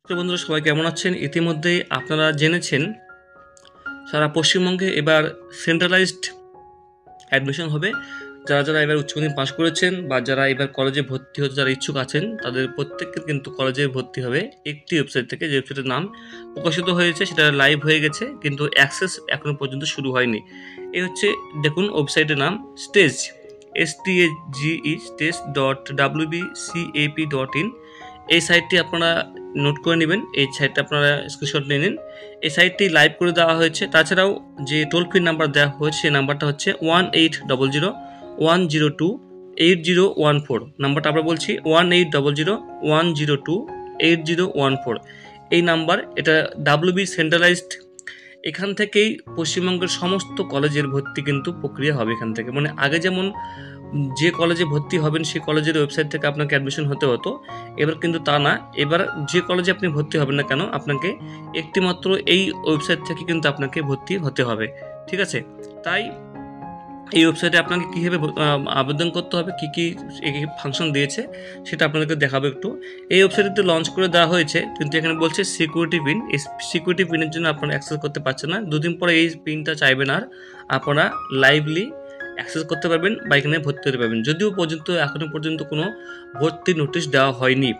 তো বন্ধুরা সবাই কেমন আছেন? ইতিমধ্যেই আপনারা জেনেছেন সারা পশ্চিমবঙ্গে এবার সেন্ট্রালাইজড অ্যাডমিশন হবে। যারা যারা এবার উচ্চ মাধ্যমিক পাশ করেছেন বা যারা এবার কলেজে ভর্তি হতে যারা ইচ্ছুক আছেন তাদের প্রত্যেককে কিন্তু কলেজে ভর্তি হবে একটি ওয়েবসাইট থেকে, যে ওয়েবসাইটের নাম প্রকাশিত হয়েছে সেটা লাইভ হয়ে গেছে, কিন্তু অ্যাক্সেস এখনো পর্যন্ত শুরু হয়নি। এই হচ্ছে দেখুন ওয়েবসাইটের নাম স্টেজ, STAGE stage.wbcap.in। এই সাইটটি আপনারা নোট করে নেবেন, এই সাইটটা আপনারা স্ক্রিনশট নিয়ে নিন। এই সাইটটি লাইভ করে দেওয়া হয়েছে। তাছাড়াও যে টোল ফ্রি নাম্বার দেওয়া হয়েছে সেই নাম্বারটা হচ্ছে 1800 102 8014 নাম্বারটা আমরা বলছি 1800 102 8014। এই নাম্বার, এটা WB সেন্ট্রালাইজড। এখান থেকেই পশ্চিমবঙ্গের সমস্ত কলেজের ভর্তি কিন্তু প্রক্রিয়া হবে এখান থেকে। মানে আগে যেমন যে কলেজে ভর্তি হবেন সেই কলেজের ওয়েবসাইট থেকে আপনাকে অ্যাডমিশন হতে হতো, এবার কিন্তু তা না। এবার যে কলেজে আপনি ভর্তি হবেন না কেন আপনাকে একটিমাত্র এই ওয়েবসাইট থেকে কিন্তু আপনাকে ভর্তি হতে হবে, ঠিক আছে? তাই এই ওয়েবসাইটে আপনাকে কীভাবে আবেদন করতে হবে, কী কী ফাংশন দিয়েছে সেটা আপনাদেরকে দেখাবো একটু। এই ওয়েবসাইটে লঞ্চ করে দেওয়া হয়েছে, কিন্তু এখানে বলছে সিকিউরিটি পিন। এই সিকিউরিটি পিনের জন্য আপনারা অ্যাক্সেস করতে পারছেন না। দুদিন পরে এই পিনটা চাইবেন আর আপনারা লাইভলি অ্যাক্সেস করতে পারবেন বা এখানে ভর্তি হতে পারবেন। যদিও এখনও পর্যন্ত কোনো ভর্তি নোটিশ দেওয়া হয়নি।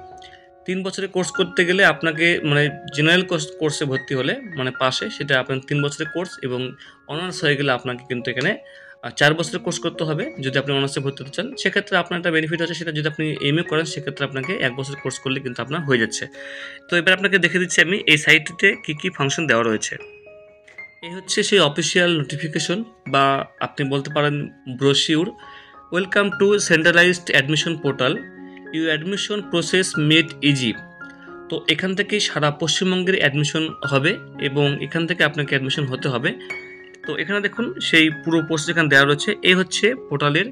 3 বছরের কোর্স করতে গেলে আপনাকে মানে জেনারেল কোর্সে ভর্তি হলে মানে পাশে, সেটা আপনার 3 বছরের কোর্স, এবং অনার্স হয়ে গেলে আপনাকে কিন্তু এখানে 4 বছরের কোর্স করতে হবে যদি আপনি অনার্সে ভর্তি হতে চান। সেক্ষেত্রে আপনার একটা বেনিফিট আছে, সেটা যদি আপনি MA করেন সেক্ষেত্রে আপনাকে 1 বছরের কোর্স করলে কিন্তু আপনার হয়ে যাচ্ছে। তো এবার আপনাকে দেখে দিচ্ছি আমি এই সাইটটিতে কী কী ফাংশন দেওয়া রয়েছে। এই হচ্ছে সেই অফিসিয়াল নোটিফিকেশন বা আপনি বলতে পারেন brochure. Welcome to centralized admission portal, U admission process made easy. তো এখান থেকেই সারা পশ্চিমবঙ্গের অ্যাডমিশন হবে এবং এখান থেকে আপনাকে অ্যাডমিশন হতে হবে। তো এখানে দেখুন সেই পুরো পোস্ট এখানে দেওয়া রয়েছে। এই হচ্ছে পোর্টালের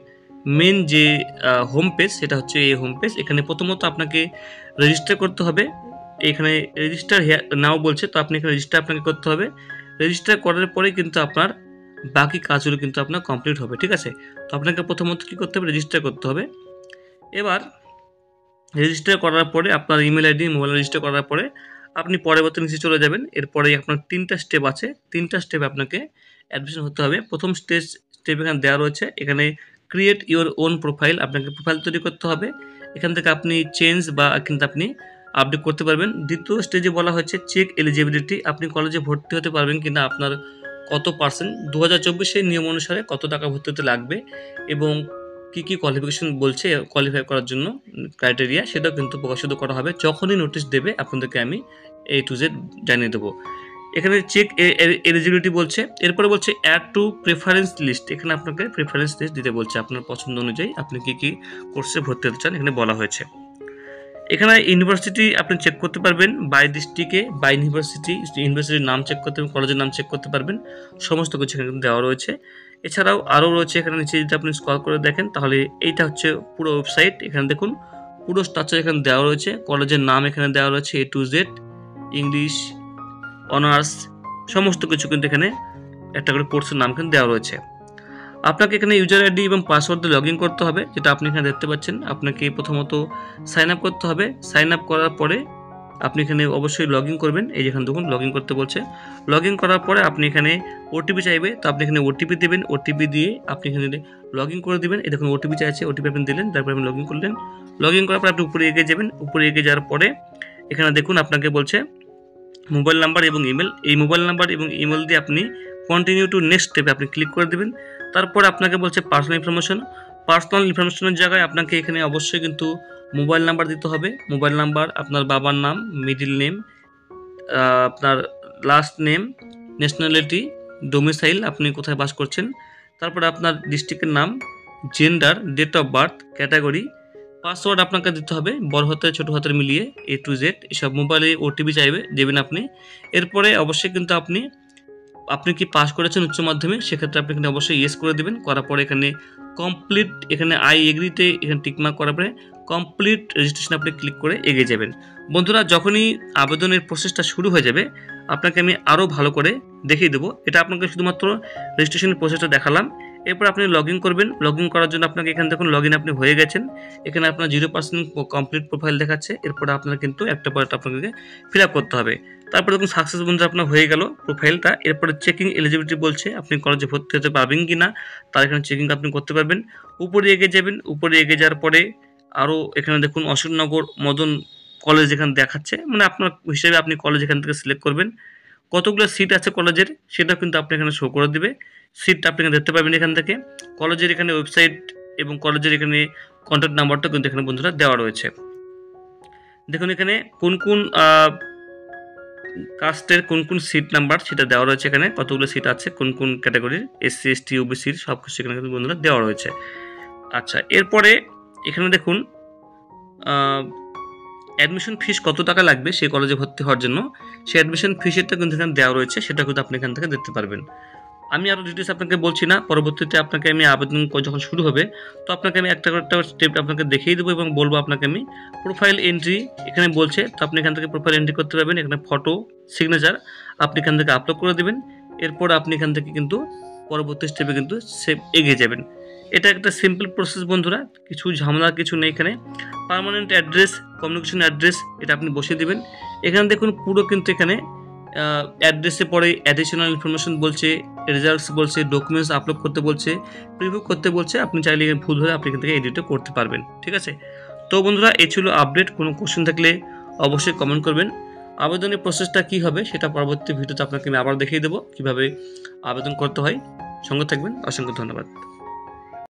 মেন যে হোম পেজ, সেটা হচ্ছে এই হোম পেজ। এখানে প্রথমত আপনাকে রেজিস্টার করতে হবে। এখানে রেজিস্টার নাও বলছে, তো আপনি এখানে রেজিস্টার আপনাকে করতে হবে। রেজিস্টার করার পরে কিন্তু আপনার বাকি কাজগুলো কিন্তু আপনার কমপ্লিট হবে, ঠিক আছে? তো আপনাকে প্রথমত কী করতে হবে, রেজিস্টার করতে হবে। এবার রেজিস্টার করার পরে আপনার ইমেল আইডি মোবাইল রেজিস্টার করার পরে আপনি পরবর্তী নিচে চলে যাবেন। এরপরে আপনার 3টা স্টেপ আছে, 3টা স্টেপে আপনাকে অ্যাডমিশন হতে হবে। প্রথম স্টেপ এখানে দেওয়া রয়েছে, এখানে ক্রিয়েট ইওর ওন প্রোফাইল, আপনাকে প্রোফাইল তৈরি করতে হবে। এখান থেকে আপনি চেঞ্জ বা কিন্তু আপনি আপডেট করতে পারবেন। দ্বিতীয় স্টেজে বলা হয়েছে চেক এলিজিবিলিটি, আপনি কলেজে ভর্তি হতে পারবেন কিনা, আপনার কত পার্সেন্ট 2024 নিয়ম অনুসারে কত টাকা ভর্তি হতে লাগবে এবং কী কী কোয়ালিফিকেশন বলছে কোয়ালিফাই করার জন্য ক্রাইটেরিয়া, সেটাও কিন্তু প্রকাশিত করা হবে। যখনই নোটিশ দেবে আপনাদেরকে আমি A to Z জানিয়ে দেবো। এখানে চেক এলিজিবিলিটি বলছে, এরপরে বলছে অ্যাড টু প্রেফারেন্স লিস্ট। এখানে আপনাকে প্রেফারেন্স লিস্ট দিতে বলছে, আপনার পছন্দ অনুযায়ী আপনি কী কী কোর্সে ভর্তি হতে চান এখানে বলা হয়েছে। এখানে ইউনিভার্সিটি আপনি চেক করতে পারবেন, বাই ডিস্ট্রিক্টে বাই ইউনিভার্সিটির নাম চেক করতে পারবেন, কলেজের নাম চেক করতে পারবেন, সমস্ত কিছু এখানে দেওয়া রয়েছে। এছাড়াও আরও রয়েছে এখানে নিচে, যদি আপনি স্ক্রল করে দেখেন তাহলে এইটা হচ্ছে পুরো ওয়েবসাইট। এখানে দেখুন পুরো স্ট্রাকচার এখানে দেওয়া রয়েছে, কলেজের নাম এখানে দেওয়া রয়েছে A to Z, English, honours, সমস্ত কিছু কিন্তু এখানে একটা করে কোর্সের নাম এখানে দেওয়া রয়েছে। আপনাকে এখানে ইউজার আইডি এবং পাসওয়ার্ড দিয়ে লগ ইন করতে হবে, যেটা আপনি এখানে দেখতে পাচ্ছেন। আপনাকে প্রথমত সাইন আপ করতে হবে। সাইন আপ করার পরে আপনি এখানে অবশ্যই লগ ইন করবেন। এই যেখানে দেখুন লগ ইন করতে বলছে। লগ ইন করার পরে আপনি এখানে OTP চাইবে, তো আপনি এখানে OTP দেবেন। OTP দিয়ে আপনি এখানে লগ ইন করে দেবেন। এই দেখুন OTP চাইছে, OTP আপনি দিলেন, তারপরে আপনি লগ ইন করলেন। লগ ইন করার পর আপনি উপরে এগিয়ে যাবেন। উপরে এগিয়ে যাওয়ার পরে এখানে দেখুন আপনাকে বলছে মোবাইল নাম্বার এবং ইমেল। এই মোবাইল নাম্বার এবং ইমেল দিয়ে আপনি কন্টিনিউ টু নেক্সট স্টেপে আপনি ক্লিক করে দেবেন। তারপর আপনাকে বলছে পার্সোনাল ইনফরমেশনের জায়গায় আপনাকে এখানে অবশ্যই কিন্তু মোবাইল নাম্বার দিতে হবে। মোবাইল নাম্বার, আপনার বাবার নাম, মিডিল নেম, আপনার লাস্ট নেম, ন্যাশনালিটি, ডোমিসাইল, আপনি কোথায় বাস করছেন, তারপরে আপনার ডিস্ট্রিক্টের নাম, gender, date of birth, category, password আপনাকে দিতে হবে বড় হাতের ছোটো হাতের মিলিয়ে A to Z। এসব মোবাইলে OTP চাইবে, দেবেন আপনি। এরপরে অবশ্যই কিন্তু আপনি কি পাস করেছেন উচ্চ মাধ্যমিক, সেক্ষেত্রে আপনি এখানে অবশ্যই ইয়েস করে দেবেন। করার পরে এখানে কমপ্লিট, এখানে আই এগ্রিতে এখানে টিকমার্ক করার পরে কমপ্লিট রেজিস্ট্রেশন আপনি ক্লিক করে এগিয়ে যাবেন। বন্ধুরা, যখনই আবেদনের প্রসেসটা শুরু হয়ে যাবে আপনাকে আমি আরও ভালো করে দেখিয়ে দেবো। এটা আপনাকে শুধুমাত্র রেজিস্ট্রেশনের প্রসেসটা দেখালাম। এরপর আপনি লগ ইন করবেন। লগ ইন করার জন্য আপনাকে এখানে দেখুন লগ ইন আপনি হয়ে গেছেন। এখানে আপনার 0% কমপ্লিট প্রোফাইল দেখাচ্ছে। এরপরে আপনার কিন্তু একটা পর একটা আপনাকে ফিল আপ করতে হবে। তারপর দেখুন সাকসেস বন্ধুরা আপনার হয়ে গেল প্রোফাইলটা। এরপরে চেকিং এলিজিবিলিটি বলছে আপনি কলেজে ভর্তি হতে পারবেন কি না, তার এখানে চেকিং আপনি করতে পারবেন। উপরে এগিয়ে যাবেন। উপরে এগিয়ে যাওয়ার পরে আরও এখানে দেখুন অশোকনগর মদন কলেজ এখানে দেখাচ্ছে, মানে আপনার হিসেবে আপনি কলেজ এখান থেকে সিলেক্ট করবেন। কতগুলো সিট আছে কলেজের সেটা কিন্তু আপনি এখানে শো করে দিবে। সিটটা আপনি এখানে দেখতে পাবেন এখান থেকে। কলেজের এখানে ওয়েবসাইট এবং কলেজের এখানে কন্ট্যাক্ট নাম্বারটা কিন্তু এখানে বন্ধুরা দেওয়া রয়েছে। দেখুন এখানে কোন কোন কাস্টের কোন কোন সিট নাম্বার সেটা দেওয়া রয়েছে। এখানে কতগুলো সিট আছে, কোন কোন ক্যাটাগরির, এসসি এসটি ওবিসির সব কিছু এখানে কিন্তু বন্ধুরা দেওয়া রয়েছে। আচ্ছা, এরপরে এখানে দেখুন অ্যাডমিশন ফিস কত টাকা লাগবে সেই কলেজে ভর্তি হওয়ার জন্য, সেই অ্যাডমিশন ফিসেরটা কিন্তু এখানে দেওয়া রয়েছে, সেটা কিন্তু আপনি এখান থেকে দেখতে পারবেন। আমি আরও ডিটেলস আপনাকে বলছি না, পরবর্তীতে আপনাকে আমি আবেদন যখন শুরু হবে তো আপনাকে আমি একটা স্টেপ আপনাকে দেখিয়ে দেবো এবং বলবো আপনাকে আমি প্রোফাইল এন্ট্রি এখানে বলছে, তো আপনি এখান থেকে প্রোফাইল এন্ট্রি করতে পারবেন। এখানে ফটো সিগনেচার আপনি এখান থেকে আপলোড করে দেবেন। এরপর আপনি এখান থেকে কিন্তু পরবর্তী স্টেপে কিন্তু এগিয়ে যাবেন। এটা একটা সিম্পল প্রসেস বন্ধুরা, কিছু ঝামেলা কিছু নেই এখানে। পার্মানেন্ট অ্যাড্রেস, কমিউনিকেশন অ্যাড্রেস এটা আপনি বসিয়ে দেবেন। এখানে দেখুন পুরো কিন্তু এখানে অ্যাড্রেসে পরে অ্যাডিশনাল ইনফরমেশন বলছে, রেজাল্টস বলছে, ডকুমেন্টস আপলোড করতে বলছে, প্রিভিউ করতে বলছে। আপনি চাইলে ভুল হলে আপনি এখান থেকে এডিটও করতে পারবেন। ঠিক আছে, তো বন্ধুরা এই ছিল আপডেট। কোনো কোশ্চেন থাকলে অবশ্যই কমেন্ট করবেন। আবেদনের প্রসেসটা কী হবে সেটা পরবর্তী ভিডিওতে আপনাকে আমি আবার দেখিয়ে দেবো কীভাবে আবেদন করতে হয়। সঙ্গে থাকবেন। অসংখ্য ধন্যবাদ।